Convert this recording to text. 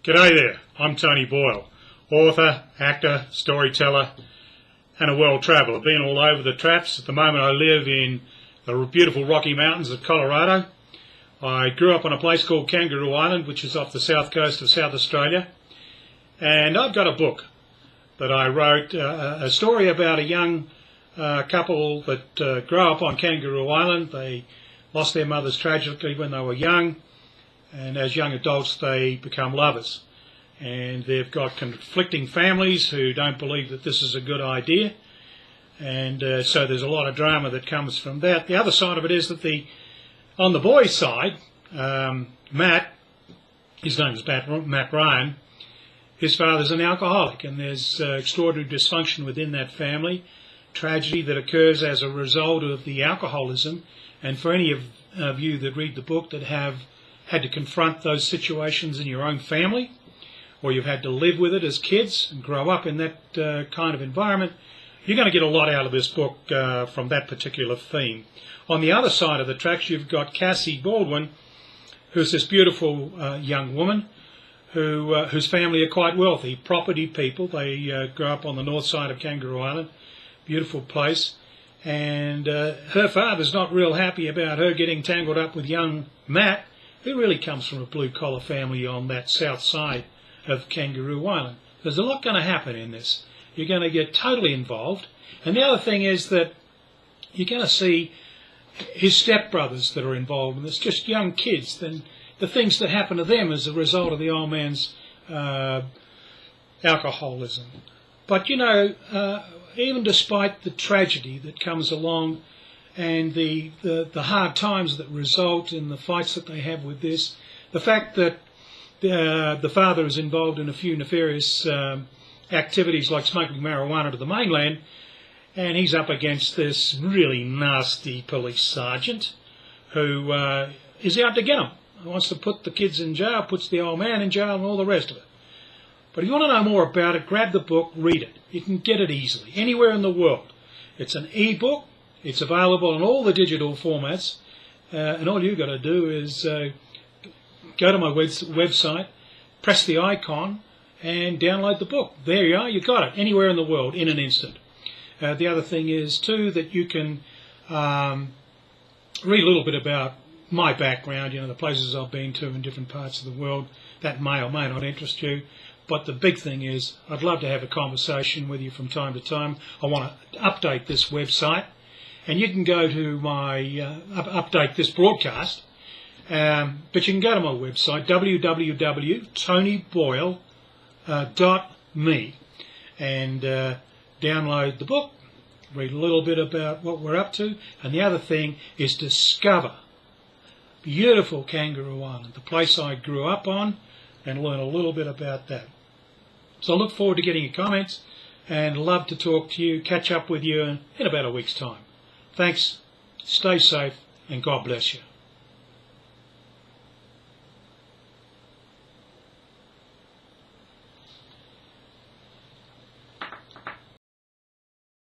G'day there, I'm Tony Boyle, author, actor, storyteller and a world traveller. Been all over the traps. At the moment I live in the beautiful Rocky Mountains of Colorado. I grew up on a place called Kangaroo Island, which is off the south coast of South Australia. And I've got a book that I wrote, a story about a young couple that grew up on Kangaroo Island. They lost their mothers tragically when they were young, and as young adults they become lovers. And they've got conflicting families who don't believe that this is a good idea, and so there's a lot of drama that comes from that. The other side of it is that on the boy's side, Matt, his name is Matt Ryan, his father's an alcoholic, and there's extraordinary dysfunction within that family, tragedy that occurs as a result of the alcoholism. And for any of you that read the book that have had to confront those situations in your own family, or you've had to live with it as kids and grow up in that kind of environment, you're going to get a lot out of this book from that particular theme. On the other side of the tracks, you've got Cassie Baldwin, who's this beautiful young woman whose family are quite wealthy, property people. They grew up on the north side of Kangaroo Island, beautiful place. And her father's not real happy about her getting tangled up with young Matt, who really comes from a blue-collar family on that south side of Kangaroo Island. There's a lot going to happen in this. You're going to get totally involved. And the other thing is that you're going to see his stepbrothers that are involved in this, just young kids, then the things that happen to them as a result of the old man's alcoholism. But, you know, even despite the tragedy that comes along and the hard times that result in the fights that they have with this, the fact that the father is involved in a few nefarious activities like smuggling marijuana to the mainland, and he's up against this really nasty police sergeant who is out to get him. He wants to put the kids in jail, puts the old man in jail and all the rest of it. But if you want to know more about it, grab the book, read it. You can get it easily, anywhere in the world. It's an e-book. It's available in all the digital formats. And all you've got to do is go to my website, press the icon, and download the book. There you are. You got it, anywhere in the world, in an instant. The other thing is, too, that you can read a little bit about my background, you know, the places I've been to in different parts of the world. That may or may not interest you. But the big thing is, I'd love to have a conversation with you from time to time. I want to update this website, and you can go to my, update this broadcast, but you can go to my website, www.tonyboyle.me, and download the book, read a little bit about what we're up to, and the other thing is discover beautiful Kangaroo Island, the place I grew up on, and learn a little bit about that. So I look forward to getting your comments and love to talk to you, catch up with you in about a week's time. Thanks, stay safe, and God bless you.